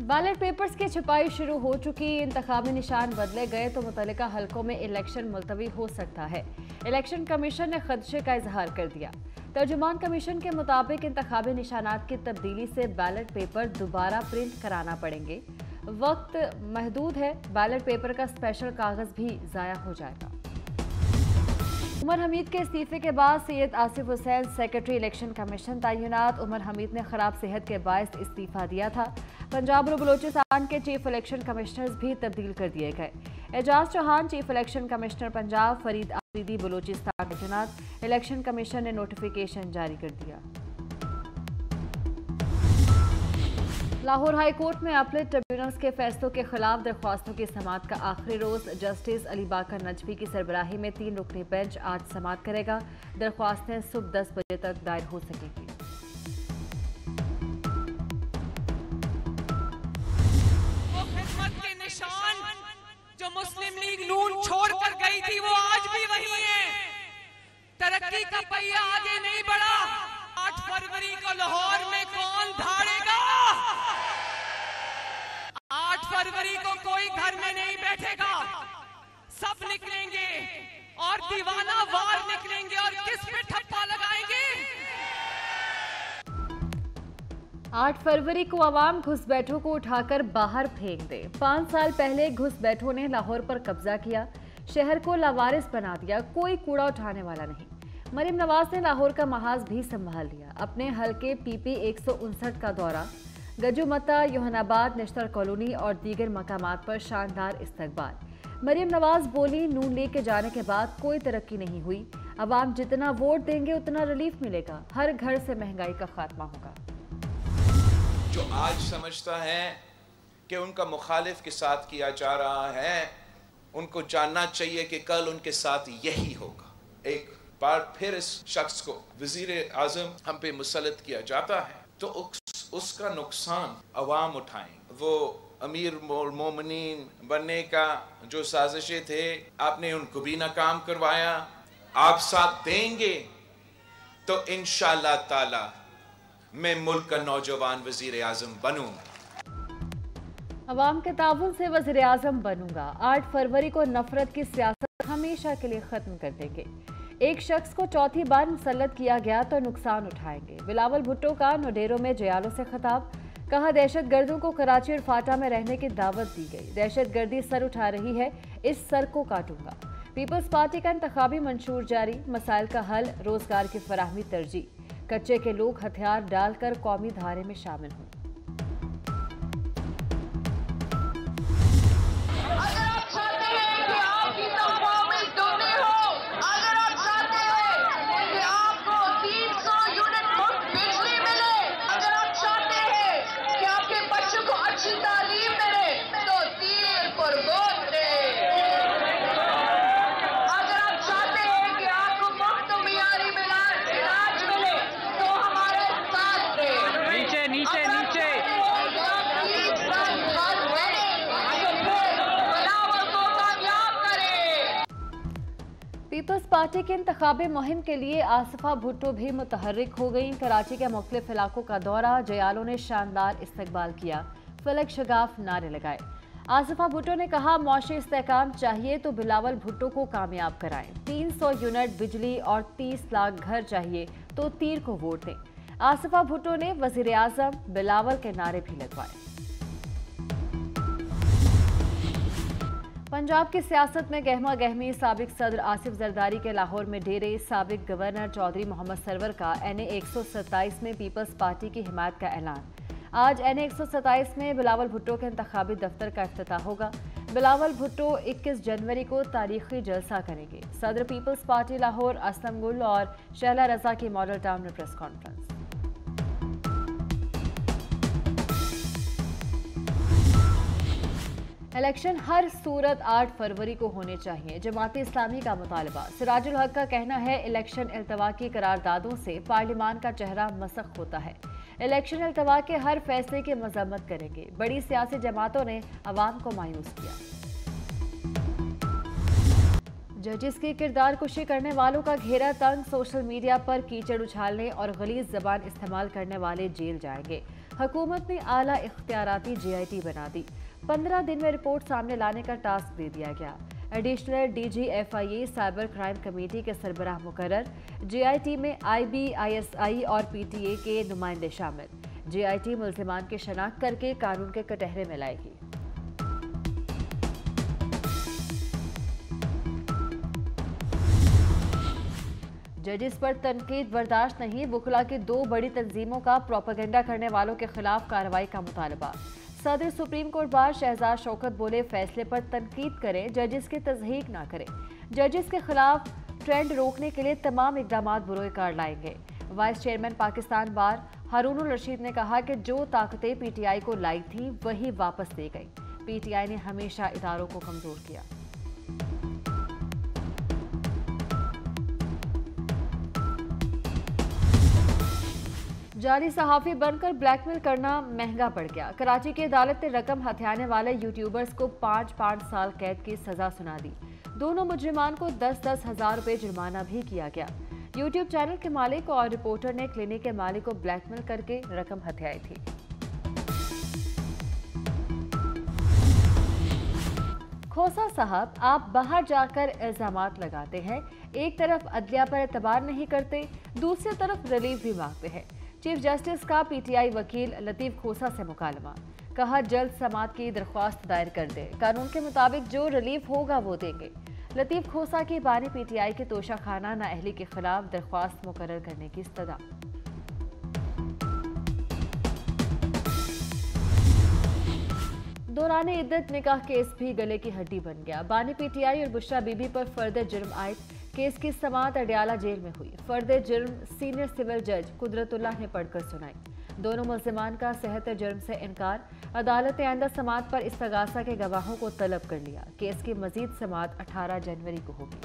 Ballot papers की छपाई शुरू हो चुकी, इंतखाबी निशान बदले गए तो मुतल्लिका हलकों में इलेक्शन मुलतवी हो सकता है। इलेक्शन कमीशन ने खदशे का इजहार कर दिया। तर्जुमान कमीशन के मुताबिक इंतखाबी निशानात की तब्दीली से बैलेट पेपर दोबारा प्रिंट कराना पड़ेंगे। वक्त महदूद है, बैलेट पेपर का स्पेशल कागज भी जाया हो जाएगा। उमर हमीद के इस्तीफे के बाद Syed Asif Hussain secretary election commission तैनात। उमर हमीद ने खराब सेहत के बायस इस्तीफा दिया था। पंजाब और बलोचिस्तान के चीफ इलेक्शन कमिश्नर्स भी तब्दील कर दिए गए। Ejaz Chauhan chief election commissioner Punjab, Farid Afridi Balochistan तैनात। इलेक्शन कमीशन ने नोटिफिकेशन जारी कर दिया। लाहौर हाई कोर्ट में अपीलेट ट्रिब्यूनल्स के फैसलों के खिलाफ दरख्वास्तों की समाअत का आखिरी रोज जस्टिस अली बाकर नजफी की सरबराही में 3 रुकनी बेंच आज समाअत करेगा। दरख्वास्तें सुबह 10 बजे तक दायर हो सकेंगी। वो खिदमत के निशान जो मुस्लिम लीग नून छोड़ कर गई थी वो आज भी वही है। तरक्की का पहिया आगे नहीं बढ़ा। 8 फरवरी को लाहौर में कौन धाड़ेगा? 8 फरवरी को कोई घर में नहीं बैठेगा, सब निकलेंगे और दीवाना वार निकलेंगे। और किस पे ठप्पा लगाएंगे? 8 फरवरी को अवाम घुसपैठों को उठाकर बाहर फेंक दे। 5 साल पहले घुसपैठों ने लाहौर पर कब्जा किया, शहर को लावारिस बना दिया, कोई कूड़ा उठाने वाला नहीं। मरीम नवाज ने लाहौर का महाज भी संभाल लिया। अपने हल्के पीपी 159 का दौरा, गजुमता, योहनाबाद, नेशनल कॉलोनी और दीगर मकामात पर शानदार इस्तकबाल। मरीम नवाज बोली, नून लीग के जाने के बाद कोई तरक्की नहीं हुई। अवाम जितना वोट देंगे उतना रिलीफ मिलेगा। हर घर से महंगाई का खात्मा होगा। जो आज समझता है कि उनका मुखालिफ के साथ किया जा रहा है, उनको जानना चाहिए कि कल उनके साथ यही होगा। एक बार फिर इस शख्स को वजीर आजम हम पे मुसल्लत किया जाता है तो उसका नुकसान अवाम उठाएं। वो अमीर मोमिनीन बनने का जो साजिशें थे, आपने उनको भी नाकाम करवाया। आप साथ देंगे तो इंशाअल्लाह ताला मैं मुल्क का नौजवान वजीर आजम बनूंगा। अवाम के ताउन से वजीर आजम बनूंगा। 8 फरवरी को नफरत की सियासत हमेशा के लिए खत्म कर देंगे। एक शख्स को चौथी बार मुसल्लत किया गया तो नुकसान उठाएंगे। बिलावल भुट्टो का नोडेरो में जयालों से खिताब, कहा दहशत गर्दों को कराची और फाटा में रहने की दावत दी गई। दहशत गर्दी सर उठा रही है, इस सर को काटूंगा। पीपल्स पार्टी का इंतखाबी मंशूर जारी, मसाइल का हल, रोजगार की फराहमी तरजीह। कच्चे के लोग हथियार डालकर कौमी धारे में शामिल हों। पीपल्स पार्टी के इंतखाबी मुहिम के लिए आसिफा भुट्टो भी मुतहर्रिक हो गई। कराची के मुख्तलिफ इलाकों का दौरा, जयालों ने शानदार इस्तकबाल किया, फलक शगाफ नारे लगाए। आसिफा भुट्टो ने कहा, मौशी इस्तेहकाम चाहिए तो बिलावल भुट्टो को कामयाब कराएं। 300 यूनिट बिजली और 30 लाख घर चाहिए तो तीर को वोट दें। आसिफा भुट्टो ने वजीर आजम बिलावल के नारे भी लगवाए। पंजाब की सियासत में गहमा गहमी, साबिक सदर आसिफ जरदारी के लाहौर में डेरे, साबिक गवर्नर चौधरी मोहम्मद सरवर का NA 127 में पीपल्स पार्टी की हिमायत का ऐलान। आज NA 127 में बिलावल भुट्टो के इंतखाबी दफ्तर का इफ्तिताह होगा। बिलावल भुट्टो 21 जनवरी को तारीखी जलसा करेंगे। सदर पीपल्स पार्टी लाहौर असलम गुल और शहला रजा की मॉडल टाउन में प्रेस कॉन्फ्रेंस। इलेक्शन हर सूरत 8 फरवरी को होने चाहिए, जमात इस्लामी का मुतालबा। सिराजुल हक का कहना है, इलेक्शन इल्तवा की करारदादों से पार्लिमान का चेहरा मसख होता है। इलेक्शन इल्तवा के हर फैसले की मजम्मत करेंगे। बड़ी सियासी जमातों ने अवाम को मायूस किया। जजिस की किरदार कुशी करने वालों का घेरा तंग, सोशल मीडिया पर कीचड़ उछालने और गलीज जबान इस्तेमाल करने वाले जेल जाएंगे। हुकूमत ने आला इख्तियाराती GIT बना दी। 15 दिन में रिपोर्ट सामने लाने का टास्क दे दिया गया। Additional DG FIA cyber crime committee के सरबराह मुकर्रर। GIT में IB, ISI और PTA के नुमाइंदे शामिल। GIT मुल्जिमान की शनाख्त करके कानून के कटहरे में लाएगी। जजिस पर तनकीद बर्दाश्त नहीं, वुकला की 2 बड़ी तंजीमों का प्रोपेगेंडा करने वालों के खिलाफ कार्रवाई का मुतालबा। सदर supreme court bar Shahzad Shaukat बोले, फैसले पर तनकीद करें, जजिस की तज़हीक ना करें। जजिस के खिलाफ ट्रेंड रोकने के लिए तमाम इकदाम बुरोए कार लाएंगे। वाइस चेयरमैन पाकिस्तान बार हारून रशीद ने कहा कि जो ताकतें PTI को लाई थी वही वापस दे गई। PTI ने हमेशा इदारों को कमजोर किया। जाली सहाफी बनकर ब्लैकमेल करना महंगा पड़ गया। कराची की अदालत ने रकम हथियाने वाले यूट्यूबर्स को 5 साल कैद की सजा सुना दी। दोनों मुजरिमान को 10-10 हजार रुपए जुर्माना भी किया गया। यूट्यूब चैनल के मालिक और रिपोर्टर ने क्लिनिक के मालिक को ब्लैकमेल करके रकम हथियाई थी। खोसा साहब, आप बाहर जाकर इल्जामात लगाते हैं, एक तरफ अदलिया पर एतबार नहीं करते, दूसरी तरफ रिलीफ भी मांगते हैं। चीफ जस्टिस का PTI वकील लतीफ खोसा से मुकालमा, कहा जल्द समाअत की दरख्वास्त दायर कर दे, कानून के मुताबिक जो रिलीफ होगा वो देंगे। लतीफ खोसा की बानी PTI के तोशाखाना नाअहली के खिलाफ दरख्वास्त मुकर्रर करने की इस्तदा। दौरान इद्दत निकाह केस भी गले की हड्डी बन गया। बानी PTI और बुशरा बीबी पर फर्द जुर्म आयद केस की समाअत अडयाला जेल में हुई। फर्द जुर्म सीनियर सिविल जज कुदरतुल्लाह ने पढ़कर सुनाई। दोनों मुल्जिमान का सेहत जुर्म से इनकार। अदालत ने आइंदा समाअत पर इस्तगासा के गवाहों को तलब कर लिया। केस की मजीद समाअत 18 जनवरी को होगी।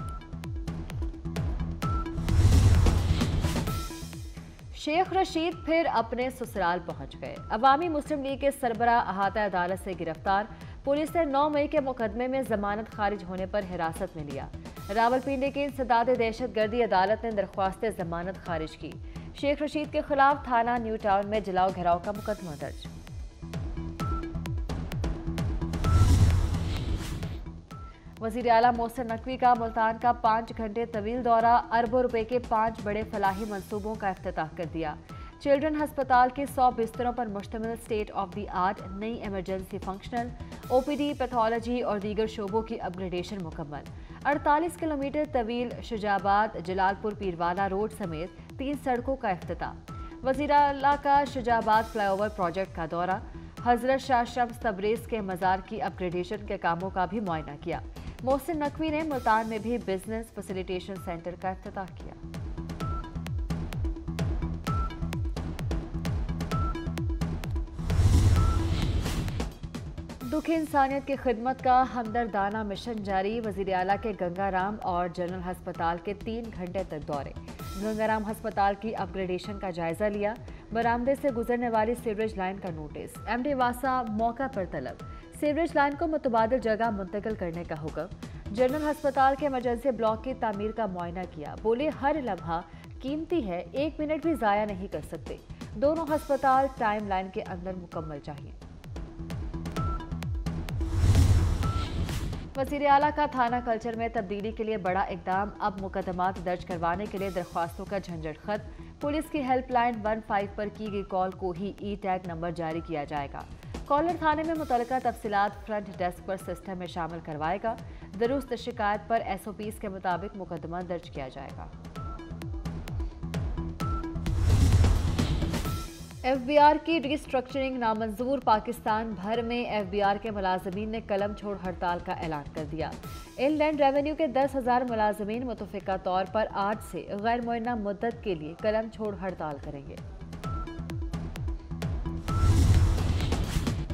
शेख रशीद फिर अपने ससुराल पहुंच गए। अवामी मुस्लिम लीग के सरबराह अहाता अदालत से गिरफ्तार। पुलिस ने 9 मई के मुकदमे में जमानत खारिज होने पर हिरासत में लिया। रावलपिंडी की इंसदाद दहशतगर्दी अदालत ने दरख्वास्त जमानत खारिज की। शेख रशीद के खिलाफ थाना न्यू टाउन में जलाओ घेराव का मुकदमा दर्ज। वजीर आला मोहसिन नकवी का मुल्तान का 5 घंटे तवील दौरा, अरबों रुपए के 5 बड़े फलाही मंसूबों का इफ्तिताह कर दिया। चिल्ड्रन हस्पताल के 100 बिस्तरों पर मुश्तमिल स्टेट ऑफ द आर्ट नई इमरजेंसी फंक्शनल, OPD, पैथोलॉजी और दीगर शोबों की अपग्रेडेशन मुकम्मल। 48 किलोमीटर तवील शुजाबाद जलालपुर पीरवाला रोड समेत 3 सड़कों का इफ्तिताह। वजीर आला का शुजाबाद फ्लाईओवर प्रोजेक्ट का दौरा, हजरत शाह शम्स तबरेज के मज़ार की अपग्रेडेशन के कामों का भी मुआयना किया। मोहसिन नकवी ने मुल्तान में भी बिजनेस फैसिलिटेशन सेंटर का इफ्तिताह किया। दुख इंसानियत की खिदमत का हमदर्दाना मिशन जारी। वजीर आला के गंगाराम और जनरल हस्पताल के 3 घंटे तक दौरे। गंगाराम हस्पताल की अपग्रेडेशन का जायजा लिया। बरामदे से गुजरने वाली सीवरेज लाइन का नोटिस। MD वासा मौका पर तलब। सीवरेज लाइन को मुतबादिल जगह मुंतकिल करने का हुक्म। जनरल हस्पताल के इमरजेंसी ब्लॉक की तामीर का मुआयना किया। बोले हर लम्हा कीमती है, 1 मिनट भी ज़ाया नहीं कर सकते। दोनों हस्पताल टाइम लाइन के अंदर मुकम्मल चाहिए। वज़ीर आला का थाना कल्चर में तब्दीली के लिए बड़ा इकदाम। अब मुकदमात दर्ज करवाने के लिए दरख्वास्तों का झंझट खत्म। पुलिस की हेल्पलाइन 15 पर की गई कॉल को ही E-टैग नंबर जारी किया जाएगा। कॉलर थाने में मुतल्लिका तफसीलात फ्रंट डेस्क पर सिस्टम में शामिल करवाएगा। दुरुस्त शिकायत पर SOPs के मुताबिक मुकदमा दर्ज किया जाएगा। FBR की रिस्ट्रक्चरिंग नामंजूर। पाकिस्तान भर में FBR के मुलाजमीन ने कलम छोड़ हड़ताल का ऐलान कर दिया। इनलैंड रेवेन्यू के 10,000 मुलाजमीन मुतफ़िका तौर पर आज से गैर मुअय्यना मुद्दत के लिए कलम छोड़ हड़ताल करेंगे।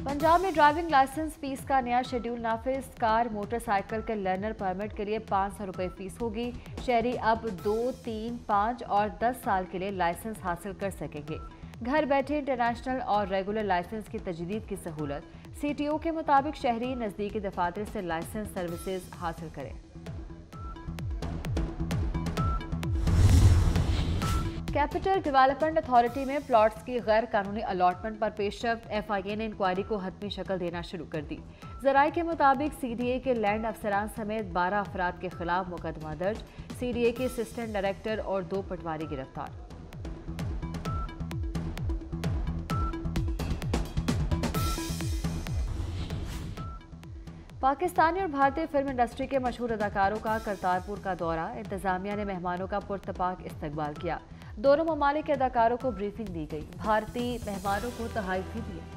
पंजाब में ड्राइविंग लाइसेंस फीस का नया शेड्यूल नाफिज। कार मोटरसाइकिल के लर्नर परमिट के लिए 500 रुपये फीस होगी। शहरी अब 2, 3, 5 और 10 साल के लिए लाइसेंस हासिल कर सकेंगे। घर बैठे इंटरनेशनल और रेगुलर लाइसेंस की तजदीद की सहूलत। CTO के मुताबिक शहरी नज़दीकी दफातर से लाइसेंस सर्विसेज हासिल करें। कैपिटल डेवलपमेंट अथॉरिटी में प्लॉट्स की गैर कानूनी अलॉटमेंट पर पेशरफ्त FIA ने इंक्वायरी को हतमी शक्ल देना शुरू कर दी। जराये के मुताबिक CDA के लैंड अफसरान समेत 12 अफराद के खिलाफ मुकदमा दर्ज। CDA के असिस्टेंट डायरेक्टर और 2 पटवारी गिरफ्तार। पाकिस्तानी और भारतीय फिल्म इंडस्ट्री के मशहूर अदाकारों का करतारपुर का दौरा। इंतजामिया ने मेहमानों का पुरतपाक इस्तकबाल किया। दोनों ममालिक के अदाकारों को ब्रीफिंग दी गई। भारतीय मेहमानों को तोहफे भी दिए।